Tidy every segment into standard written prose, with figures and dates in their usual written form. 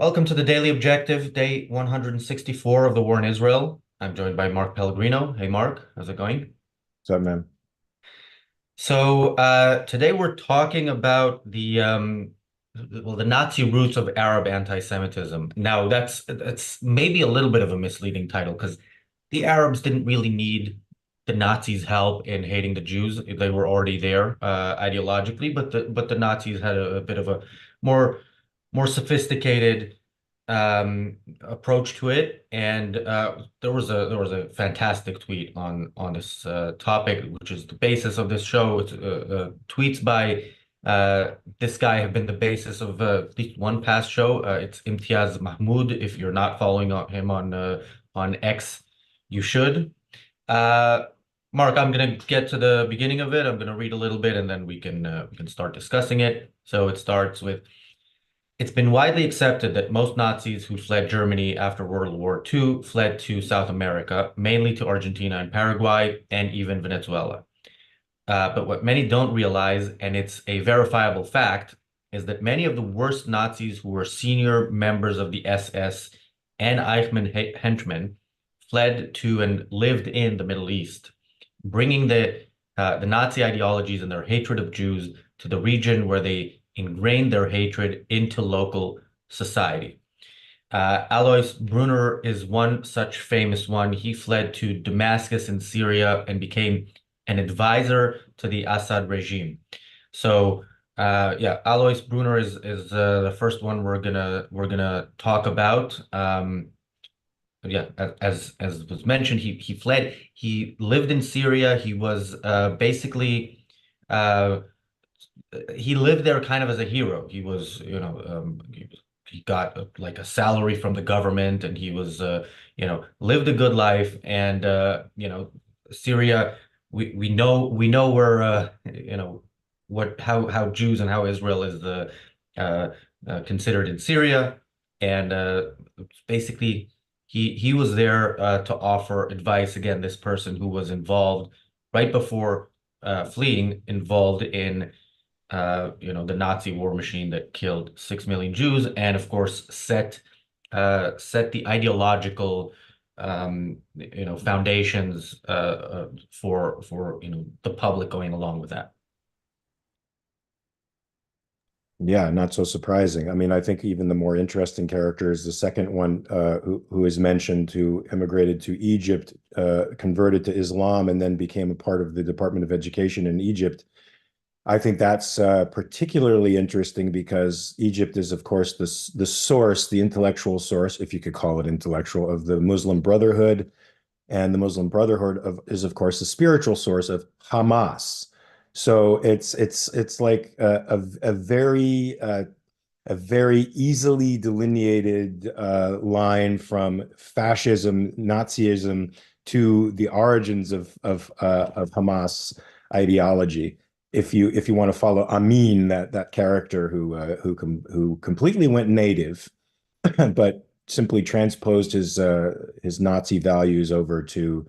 Welcome to the Daily Objective, day 164 of the war in Israel. I'm joined by Mark Pellegrino. Hey, Mark, how's it going? What's up, man? Today we're talking about the Nazi roots of Arab anti-Semitism. Now, that's maybe a little bit of a misleading title because the Arabs didn't really need the Nazis' help in hating the Jews. They were already there ideologically, but the Nazis had a bit of a more more sophisticated approach to it. And there was a fantastic tweet on this topic, which is the basis of this show. It's tweets by this guy have been the basis of at least one past show. It's Imtiaz Mahmoud. If you're not following him on X, you should. Uh, Mark, I'm gonna get to the beginning of it. I'm gonna read a little bit, and then we can start discussing it. So it starts with. It's been widely accepted that most Nazis who fled Germany after World War II fled to South America, mainly to Argentina and Paraguay, and even Venezuela. But what many don't realize, and it's a verifiable fact, is that many of the worst Nazis who were senior members of the SS and Eichmann henchmen fled to and lived in the Middle East, bringing the Nazi ideologies and their hatred of Jews to the region where they ingrained their hatred into local society. Alois Brunner is one such famous one. He fled to Damascus in Syria and became an advisor to the Assad regime. Yeah, Alois Brunner is the first one we're gonna talk about. Yeah, as was mentioned, he fled. He lived in Syria. He was basically uh, he lived there kind of as a hero. He was, he got like a salary from the government, and he was, lived a good life. And Syria, we know where, what how Jews and how Israel is uh, considered in Syria, and basically he was there to offer advice. Again, this person who was involved right before fleeing, involved in the Nazi war machine that killed 6 million Jews, and of course set the ideological foundations for the public going along with that. Yeah, not so surprising. I mean, I think even the more interesting character is the second one, who is mentioned, who immigrated to Egypt, converted to Islam, and then became a part of the Department of Education in Egypt. I think that's particularly interesting because Egypt is, of course, the source, the intellectual source, if you could call it intellectual, of the Muslim Brotherhood, and the Muslim Brotherhood is, of course, the spiritual source of Hamas. So it's like a very easily delineated line from fascism, Nazism, to the origins of Hamas ideology. If you want to follow Amin, that character who completely went native, but simply transposed his Nazi values over to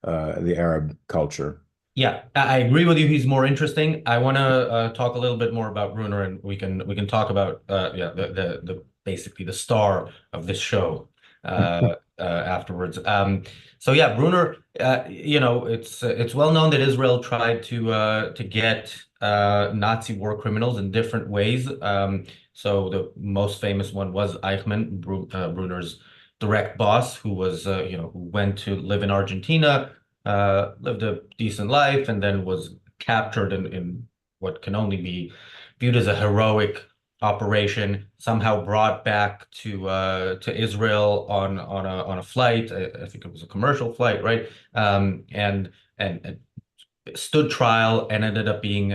the Arab culture. Yeah, I agree with you. He's more interesting. I want to talk a little bit more about Bruner, and we can talk about yeah the basically the star of this show afterwards. So yeah, Bruner. It's well known that Israel tried to get Nazi war criminals in different ways. So the most famous one was Eichmann, Bruner's direct boss, who was who went to live in Argentina, lived a decent life, and then was captured in what can only be viewed as a heroic operation, somehow brought back to Israel on a flight. I think it was a commercial flight, right? And stood trial and ended up being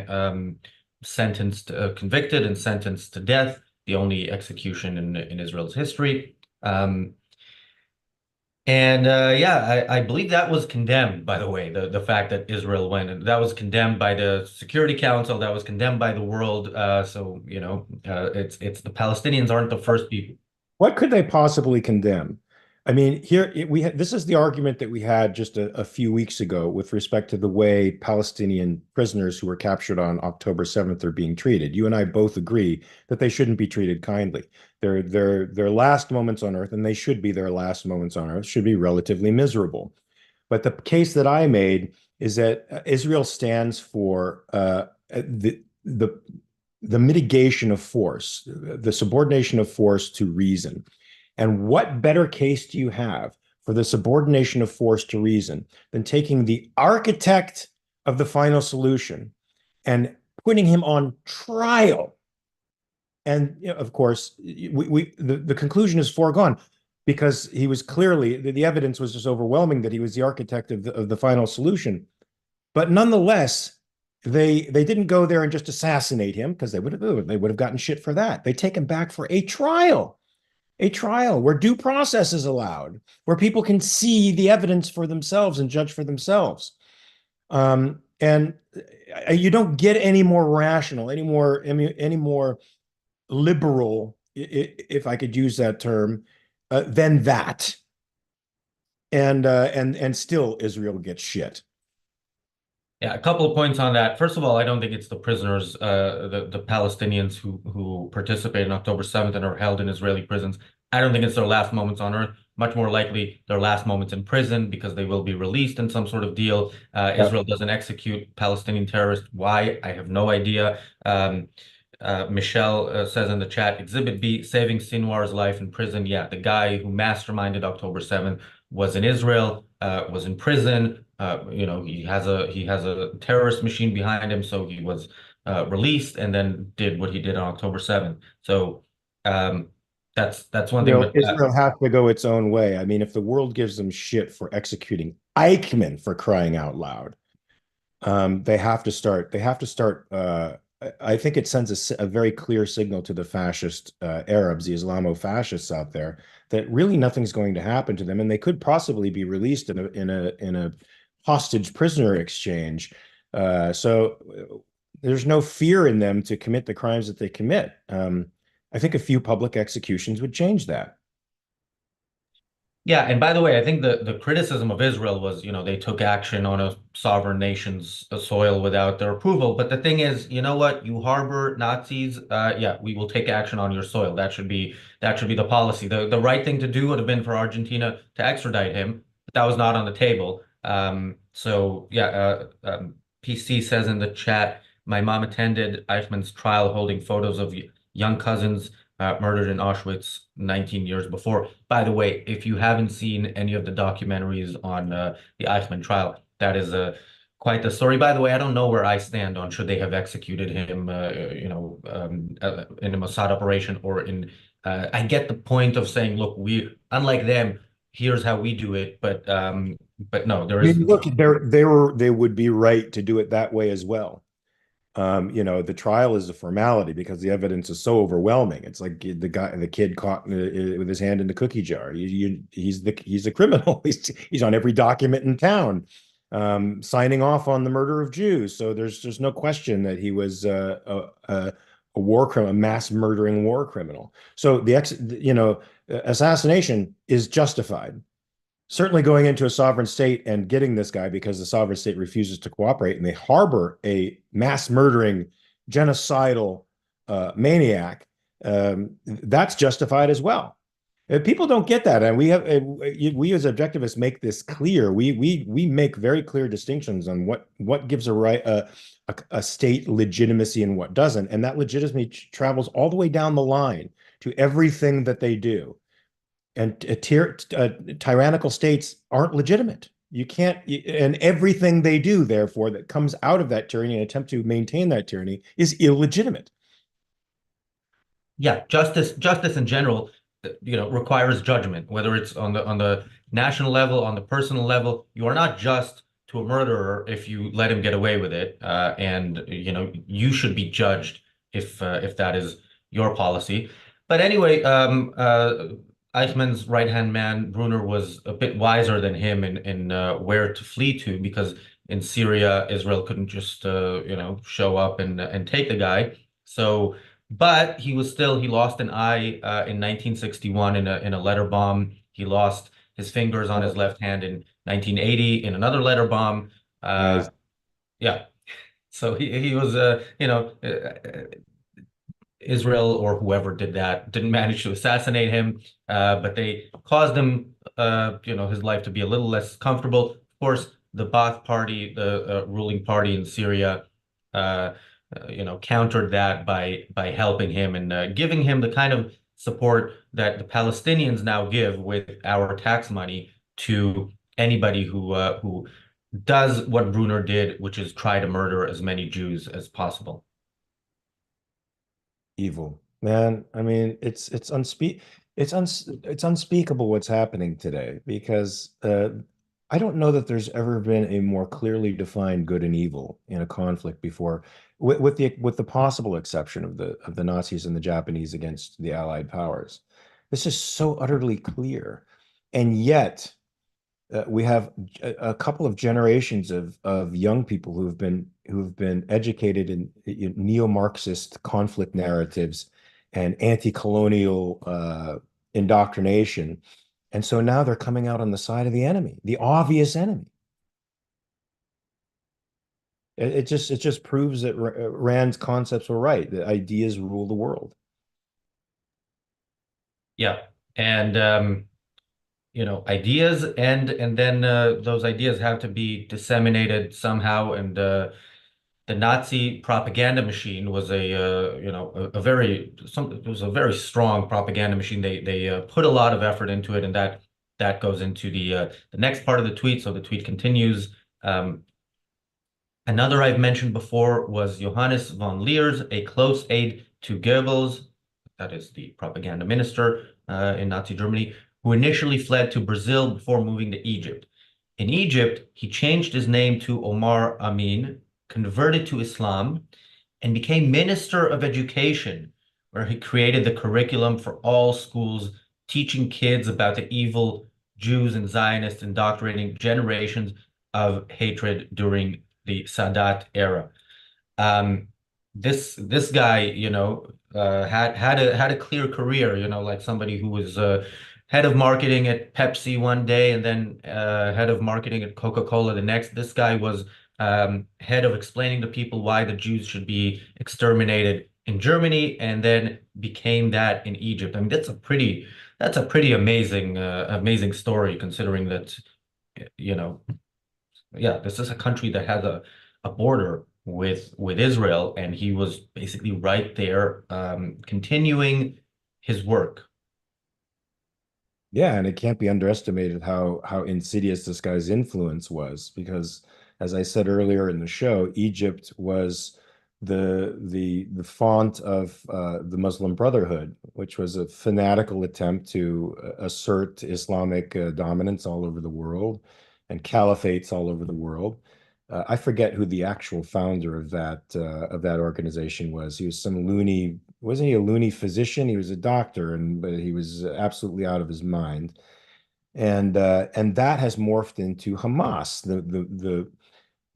convicted and sentenced to death, the only execution in Israel's history. And yeah, I believe that was condemned, by the way, the fact that Israel went, and that was condemned by the Security Council, that was condemned by the world. It's the Palestinians aren't the first people. What could they possibly condemn? I mean, this is the argument that we had just a few weeks ago with respect to the way Palestinian prisoners who were captured on October 7th are being treated. You and I both agree that they shouldn't be treated kindly. Their last moments on earth, and they should be their last moments on earth, should be relatively miserable. But the case that I made is that Israel stands for the the mitigation of force, the subordination of force to reason. And what better case do you have for the subordination of force to reason than taking the architect of the final solution and putting him on trial? And you know, of course, the conclusion is foregone because he was clearly the evidence was just overwhelming that he was the architect of the final solution. But nonetheless, they didn't go there and just assassinate him because they would have gotten shit for that. They take him back for a trial where due process is allowed, where people can see the evidence for themselves and judge for themselves. And you don't get any more rational, any more liberal, if I could use that term, than that. And still Israel gets shit. Yeah, a couple of points on that. First of all, I don't think it's the prisoners, the Palestinians who participated in October 7th and are held in Israeli prisons. I don't think it's their last moments on earth. Much more likely their last moments in prison because they will be released in some sort of deal. Yep. Israel doesn't execute Palestinian terrorists. Why? I have no idea. Michelle says in the chat, Exhibit B, saving Sinwar's life in prison. Yeah, the guy who masterminded October 7th was in Israel, was in prison. He has a terrorist machine behind him, so he was released and then did what he did on October 7th. So um, that's one thing. But Israel has to go its own way. I mean, if the world gives them shit for executing Eichmann for crying out loud, they have to start. They have to start. I think it sends a very clear signal to the fascist Arabs, the Islamo-fascists out there, that really nothing's going to happen to them, and they could possibly be released in a hostage prisoner exchange. So there's no fear in them to commit the crimes that they commit. I think a few public executions would change that. Yeah, and by the way, I think the criticism of Israel was, they took action on a sovereign nation's soil without their approval. But the thing is, you know what? You harbor Nazis, yeah, we will take action on your soil. That should be the policy. The right thing to do would have been for Argentina to extradite him, but that was not on the table. So yeah, PC says in the chat, my mom attended Eichmann's trial holding photos of young cousins murdered in Auschwitz 19 years before. By the way, if you haven't seen any of the documentaries on the Eichmann trial, that is quite the story. By the way, I don't know where I stand on should they have executed him, in a Mossad operation or in. I get the point of saying, look, unlike them, here's how we do it, but no, there I is. mean, look, they would be right to do it that way as well. The trial is a formality because the evidence is so overwhelming. It's like the kid caught with his hand in the cookie jar. He's a criminal. He's on every document in town, signing off on the murder of Jews. So there's no question that he was a war criminal, a mass murdering war criminal. So assassination is justified. Certainly going into a sovereign state and getting this guy because the sovereign state refuses to cooperate and they harbor a mass murdering genocidal maniac, that's justified as well. People don't get that, and we as objectivists make this clear. We make very clear distinctions on what gives a state legitimacy and what doesn't, and that legitimacy travels all the way down the line to everything that they do. And tyrannical states aren't legitimate. You can't, and everything they do, therefore, that comes out of that tyranny and attempt to maintain that tyranny is illegitimate. Yeah, justice in general, requires judgment, whether it's on the national level, on the personal level. You are not just to a murderer if you let him get away with it, and you should be judged if that is your policy. But anyway, Eichmann's right-hand man Brunner was a bit wiser than him in where to flee to because in Syria, Israel couldn't just show up and take the guy. So. But he lost an eye in 1961 in a letter bomb. He lost his fingers on his Oh, left hand in 1980 in another letter bomb. nice. Yeah. So he was Israel or whoever did that didn't manage to assassinate him, but they caused him, his life to be a little less comfortable. Of course, the Ba'ath Party, the ruling party in Syria, uh, countered that by helping him and giving him the kind of support that the Palestinians now give with our tax money to anybody who does what Brunner did, which is try to murder as many Jews as possible. Evil, man. I mean, it's unspeakable what's happening today because I don't know that there's ever been a more clearly defined good and evil in a conflict before, with the possible exception of the Nazis and the Japanese against the Allied powers. This is so utterly clear, and yet we have a couple of generations of young people who have been educated in neo-Marxist conflict narratives and anti-colonial indoctrination, and so now they're coming out on the side of the enemy, the obvious enemy. It just proves that Rand's concepts were right, that ideas rule the world. Yeah. And ideas and then those ideas have to be disseminated somehow. And the Nazi propaganda machine was a very it was a very strong propaganda machine. They put a lot of effort into it, and that goes into the next part of the tweet. So the tweet continues. Another I've mentioned before was Johannes von Leers, a close aide to Goebbels, that is the propaganda minister in Nazi Germany, who initially fled to Brazil before moving to Egypt. In Egypt, he changed his name to Omar Amin, converted to Islam, and became Minister of Education, where he created the curriculum for all schools, teaching kids about the evil Jews and Zionists, indoctrinating generations of hatred during the Sadat era. Um, this guy, had a clear career, like somebody who was head of marketing at Pepsi one day and then head of marketing at Coca-Cola the next. This guy was head of explaining to people why the Jews should be exterminated in Germany, and then became that in Egypt. I mean, that's a pretty amazing story considering that, you know, yeah, this is a country that has a border with Israel, and he was basically right there, continuing his work. Yeah, and it can't be underestimated how insidious this guy's influence was, because as I said earlier in the show, Egypt was the font of the Muslim Brotherhood, which was a fanatical attempt to assert Islamic dominance all over the world and caliphates all over the world. I forget who the actual founder of that organization was. He was some loony, wasn't he a loony physician? He was a doctor, but he was absolutely out of his mind. And that has morphed into Hamas,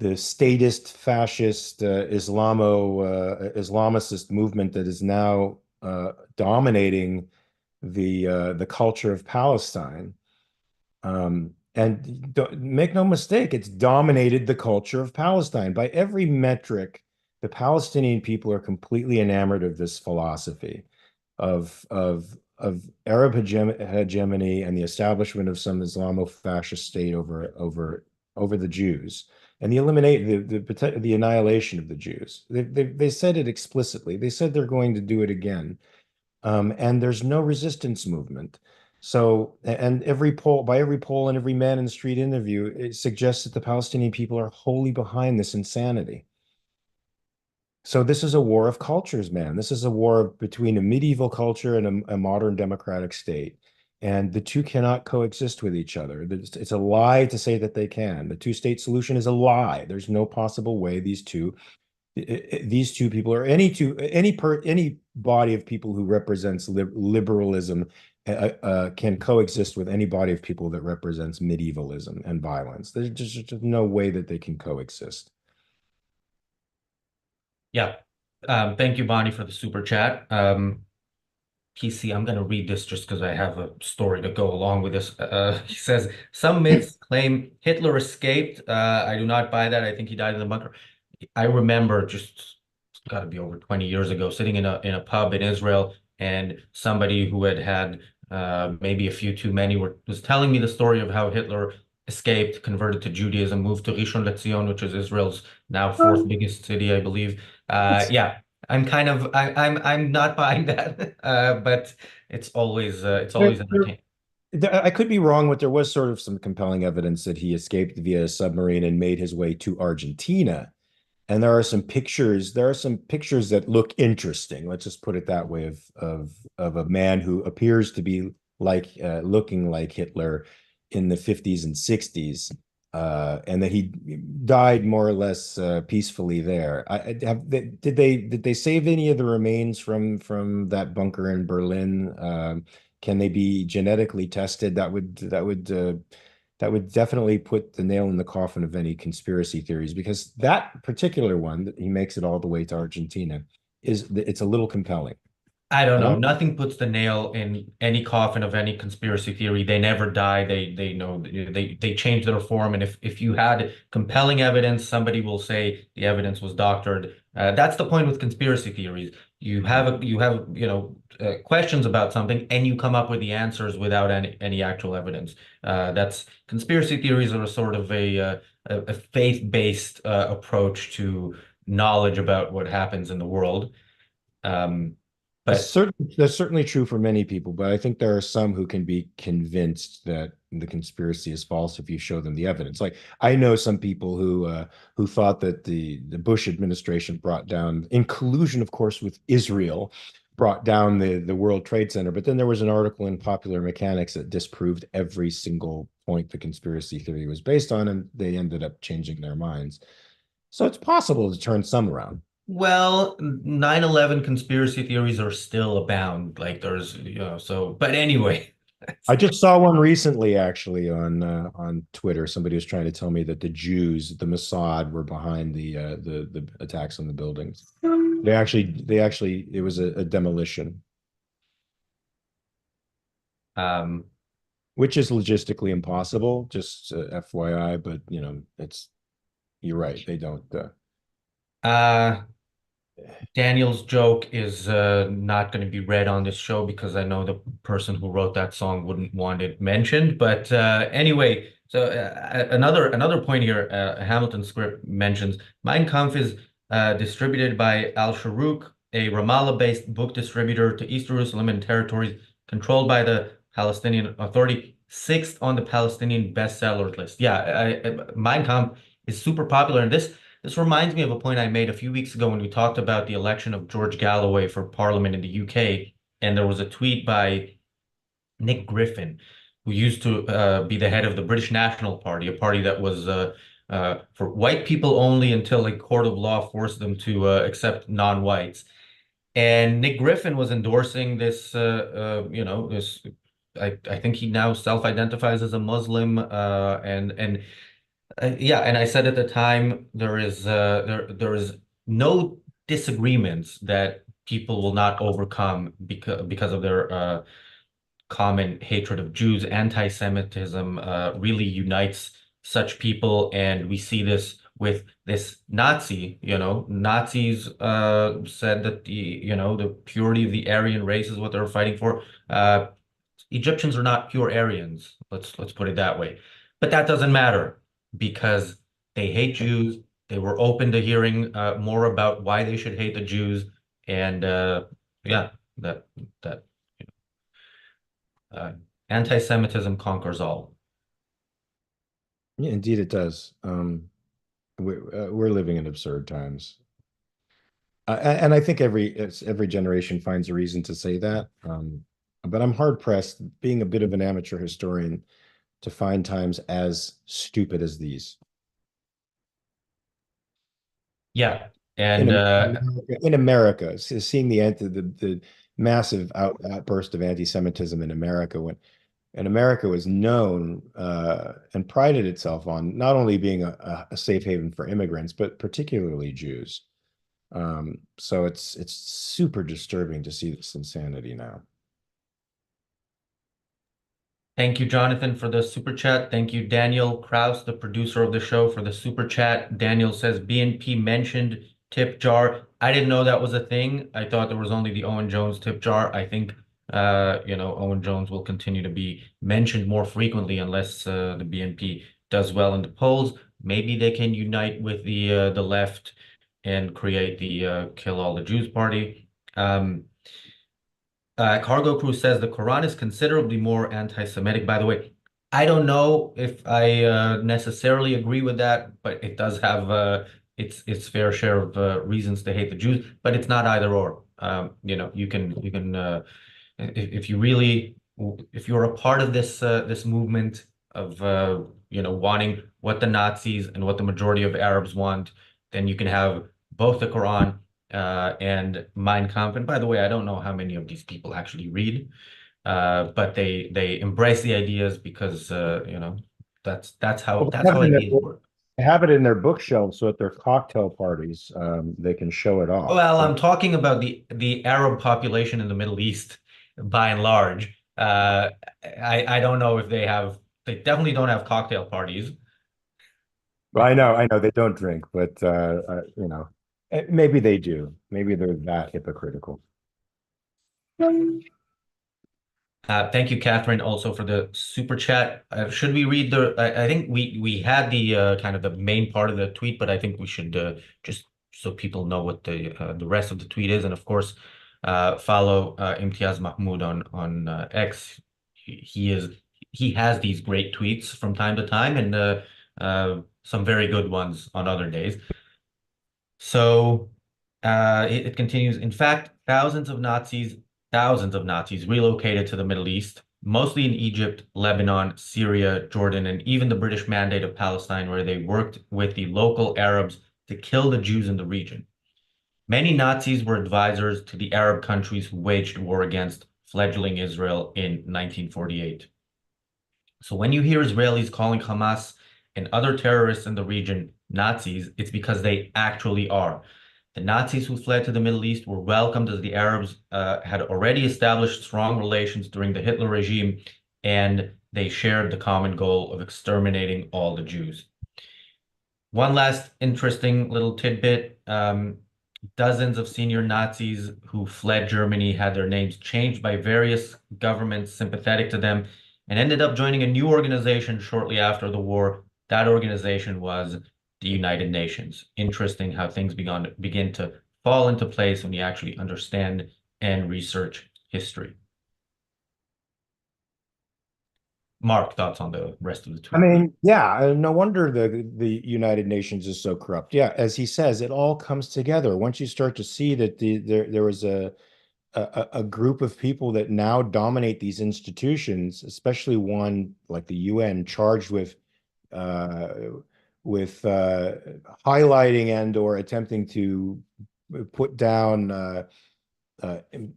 the statist, fascist, Islamicist movement that is now dominating the culture of Palestine. And make no mistake, it's dominated the culture of Palestine. By every metric, the Palestinian people are completely enamored of this philosophy of Arab hegemony and the establishment of some Islamo-fascist state over the Jews and the annihilation of the Jews. They said it explicitly. They said they're going to do it again. And there's no resistance movement. So, and by every poll and every man in the street interview, it suggests that the Palestinian people are wholly behind this insanity. So this is a war of cultures, man. This is a war between a medieval culture and a modern democratic state. And the two cannot coexist with each other. It's a lie to say that they can. The two-state solution is a lie. There's no possible way these two people, or any body of people who represents liberalism, can coexist with any body of people that represents medievalism and violence. There's just no way that they can coexist. Yeah. Thank you, Bonnie, for the super chat. PC. I'm going to read this just because I have a story to go along with this. He says, some myths claim Hitler escaped. I do not buy that. I think he died in the bunker. I remember just got to be over 20 years ago, sitting in a pub in Israel, and somebody who had maybe a few too many was telling me the story of how Hitler escaped, converted to Judaism, moved to Rishon LeZion, which is Israel's now fourth biggest city, I believe. Yeah, I'm not buying that, but it's There, always there, entertaining. I could be wrong, but there was sort of some compelling evidence that he escaped via a submarine and made his way to Argentina. And there are some pictures that look interesting. Let's just put it that way of a man who appears to be like looking like Hitler in the 50s and 60s, and that he died more or less peacefully there. Did they save any of the remains from that bunker in Berlin? Can they be genetically tested? That would definitely put the nail in the coffin of any conspiracy theories, because that particular one that he makes it all the way to Argentina it's a little compelling. I don't And know. I'm Nothing puts the nail in any coffin of any conspiracy theory. They never die. They know they change their form. And if you had compelling evidence, somebody will say the evidence was doctored. That's the point with conspiracy theories. You have questions about something, and you come up with the answers without any actual evidence. That's conspiracy theories are a sort of a faith-based approach to knowledge about what happens in the world. Um, but That's certainly true for many people, but I think there are some who can be convinced that the conspiracy is false if you show them the evidence. Like I know some people who thought that the Bush administration brought down, in collusion, of course, with Israel, brought down the World Trade Center. But then there was an article in Popular Mechanics that disproved every single point the conspiracy theory was based on, and they ended up changing their minds. So it's possible to turn some around. Well, 9/11 conspiracy theories are still abound. Like but anyway. I just saw one recently, actually, on Twitter. Somebody was trying to tell me that the Jews, the Mossad, were behind the attacks on the buildings. It was a demolition, Um, which is logistically impossible. Just FYI, but it's you're right. They don't. uh, Daniel's joke is not going to be read on this show because I know the person who wrote that song wouldn't want it mentioned. But anyway, so another point here, a Hamilton script mentions Mein Kampf is distributed by Al-Sharuk, a Ramallah-based book distributor to East Jerusalem and territories controlled by the Palestinian Authority, sixth on the Palestinian bestseller list. Yeah, Mein Kampf is super popular, and this reminds me of a point I made a few weeks ago when we talked about the election of George Galloway for Parliament in the UK, and there was a tweet by Nick Griffin, who used to be the head of the British National Party, a party that was for white people only until a court of law forced them to accept non-whites. And Nick Griffin was endorsing this, this. I think he now self-identifies as a Muslim, and yeah, and I said at the time there is no disagreements that people will not overcome because of their common hatred of Jews. Anti-Semitism really unites such people, and we see this with this Nazi. Nazis said that the purity of the Aryan race is what they're fighting for. Egyptians are not pure Aryans. Let's put it that way. But that doesn't matter because they hate Jews. They were open to hearing more about why they should hate the Jews, and yeah, that uh, anti-Semitism conquers all. Yeah, indeed, it does. We're living in absurd times. And I think every generation finds a reason to say that. But I'm hard pressed, being a bit of an amateur historian, to find times as stupid as these. Yeah, In and America, seeing the massive outburst of anti-Semitism in America, when and America was known and prided itself on not only being a safe haven for immigrants, but particularly Jews. So it's super disturbing to see this insanity now. Thank you, Jonathan, for the super chat. Thank you, Daniel Kraus, the producer of the show, for the super chat. Daniel says BNP mentioned tip jar. I didn't know that was a thing. I thought there was only the Owen Jones tip jar. I think, Owen Jones will continue to be mentioned more frequently unless the BNP does well in the polls. Maybe they can unite with the left and create the Kill All the Jews party. Cargo Crew says the Quran is considerably more anti-Semitic. By the way, I don't know if I necessarily agree with that, but it does have its fair share of reasons to hate the Jews. But it's not either or. You can if you really if you're a part of this movement of wanting what the Nazis and what the majority of Arabs want, then you can have both the Quran and Mein Kampf. And by the way, I don't know how many of these people actually read, but they embrace the ideas because that's how Well, that's how ideas work. they have it in their bookshelves, so at their cocktail parties, they can show it off. Well, But I'm talking about the Arab population in the Middle East by and large. I don't know if they definitely don't have cocktail parties. I know they don't drink, but maybe they do. Maybe they're that hypocritical. Thank you, Catherine, also for the super chat. Should we read I think we had the kind of the main part of the tweet, but I think we should just so people know what the rest of the tweet is, and of course, follow Imtiaz Mahmoud on X. He has these great tweets from time to time, and some very good ones on other days. So it continues. In fact, thousands of Nazis relocated to the Middle East, mostly in Egypt, Lebanon, Syria, Jordan, and even the British Mandate of Palestine, where they worked with the local Arabs to kill the Jews in the region. Many Nazis were advisors to the Arab countries who waged war against fledgling Israel in 1948. So when you hear Israelis calling Hamas and other terrorists in the region Nazis, it's because they actually are. The Nazis who fled to the Middle East were welcomed as the Arabs had already established strong relations during the Hitler regime, and they shared the common goal of exterminating all the Jews. One last interesting little tidbit. Dozens of senior Nazis who fled Germany had their names changed by various governments sympathetic to them and ended up joining a new organization shortly after the war. That organization was the United Nations. Interesting how things begin to fall into place when you actually understand and research history. Mark, thoughts on the rest of the I tweet? mean, yeah, no wonder the United Nations is so corrupt. Yeah, as he says, it all comes together. Once you start to see that there was a group of people that now dominate these institutions, especially one like the UN, charged uh, with highlighting and or attempting to put down uh,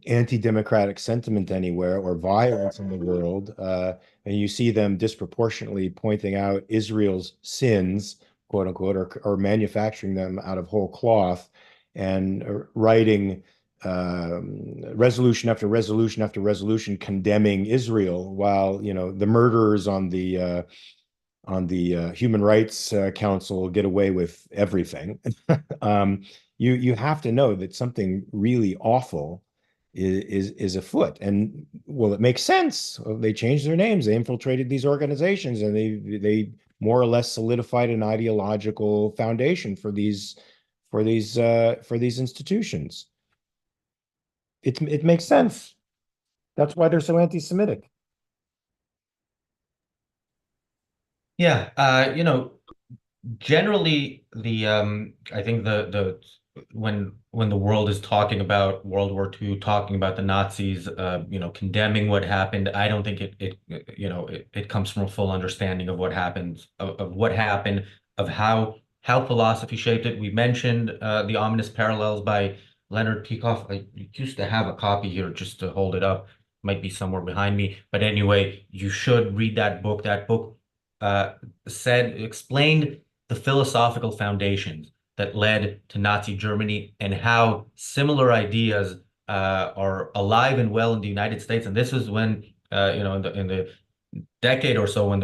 anti-democratic sentiment anywhere or violence in the world, and you see them disproportionately pointing out Israel's sins, quote unquote, or manufacturing them out of whole cloth, and writing resolution after resolution after resolution condemning Israel, while the murderers on the Human Rights Council get away with everything. You have to know that something really awful is afoot. And well, it makes sense. They changed their names. They infiltrated these organizations, and they more or less solidified an ideological foundation for these institutions. It makes sense. That's why they're so anti-Semitic. Yeah, generally I think the when the world is talking about World War II, talking about the Nazis, condemning what happened, I don't think it comes from a full understanding of what happened, of what happened, of how philosophy shaped it. We mentioned the ominous parallels by Leonard Peikoff. I used to have a copy here just to hold it up. Might be somewhere behind me, but anyway, you should read that book. That book uh, explained the philosophical foundations that led to Nazi Germany and how similar ideas are alive and well in the United States. And this is when in the decade or so when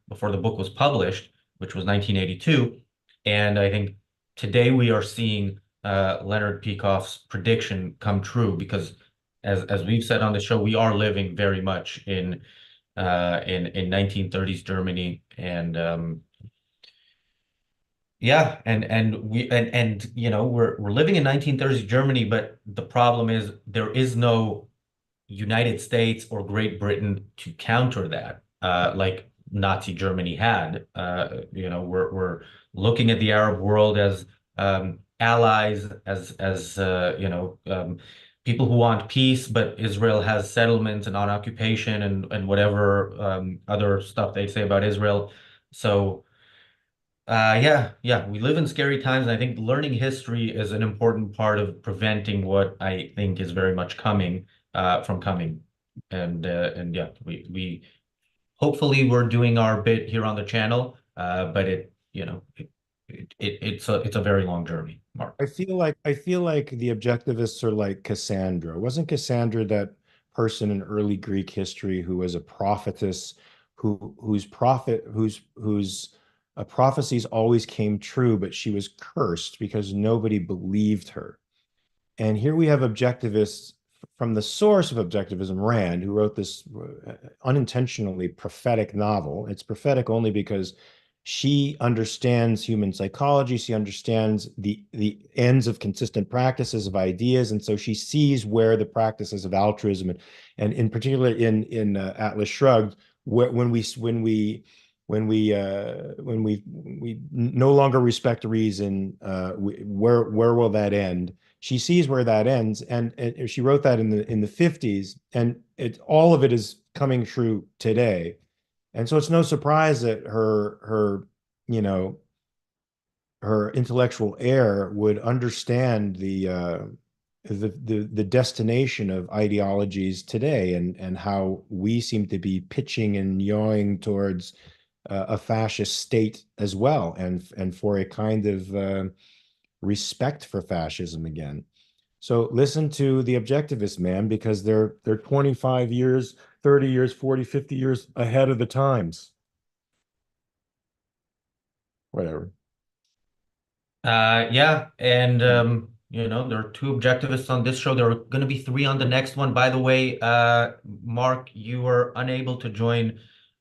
before the book was published, which was 1982. And I think today we are seeing Leonard Peikoff's prediction come true because as we've said on the show, we are living very much in 1930s Germany. And yeah, and you know, we're living in 1930s Germany, but the problem is there is no United States or Great Britain to counter that, like Nazi Germany had. You know, we're looking at the Arab world as allies, as you know, people who want peace, but Israel has settlements and on occupation and whatever other stuff they say about Israel. So. Yeah, we live in scary times, and I think learning history is an important part of preventing what I think is very much coming from coming. And yeah, we hopefully we're doing our bit here on the channel, but it you know it's a very long journey, Mark. I feel like the objectivists are like Cassandra. Wasn't Cassandra that person in early Greek history who was a prophetess whose prophecies always came true, but she was cursed because nobody believed her. And here we have objectivists from the source of objectivism, Rand, who wrote this unintentionally prophetic novel. It's prophetic only because she understands human psychology. She understands the ends of consistent practices of ideas, and so she sees where the practices of altruism and in particular in Atlas Shrugged, when we no longer respect reason, where will that end? She sees where that ends, and she wrote that in the 50s, and all of it is coming true today. And so it's no surprise that you know her intellectual heir would understand the destination of ideologies today, and how we seem to be pitching and yawing towards a fascist state as well, and for a kind of respect for fascism again. So listen to the objectivist, man, because they're 25 years, 30 years, 40, 50 years ahead of the times. Whatever. Yeah, and you know, there are two objectivists on this show. There are going to be three on the next one. By the way, Mark, you were unable to join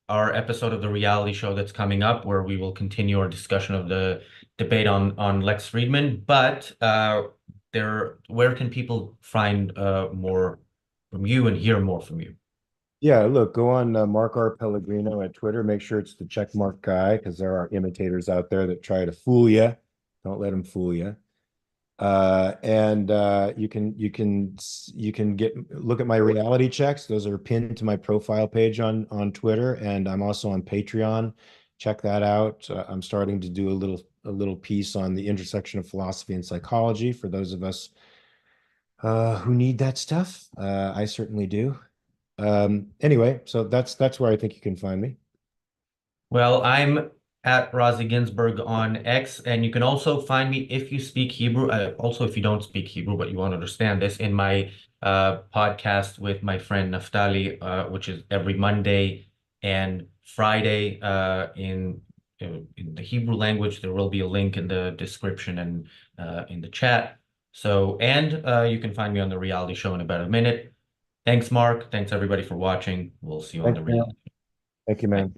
our episode of the reality show that's coming up, where we will continue our discussion of the debate on Lex Friedman. But where can people find more from you and hear more from you? Yeah, look, go on Mark R. Pellegrino at Twitter. Make sure it's the check mark guy, because there are imitators out there that try to fool you. Don't let them fool you. And you can get look at my reality checks. Those are pinned to my profile page on Twitter, and I'm also on Patreon. Check that out. I'm starting to do a little piece on the intersection of philosophy and psychology for those of us who need that stuff. I certainly do. Anyway, so that's where I think you can find me. Well, I'm at Razi Ginzberg on X, and you can also find me if you speak Hebrew. Also, if you don't speak Hebrew, but you want to understand this, in my podcast with my friend Naftali, which is every Monday and Friday in the Hebrew language. There will be a link in the description and in the chat. So, and you can find me on the reality show in about a minute. Thanks, Mark. Thanks, everybody, for watching. We'll see you on Thanks, the man. reality. Thank you, Bye. man.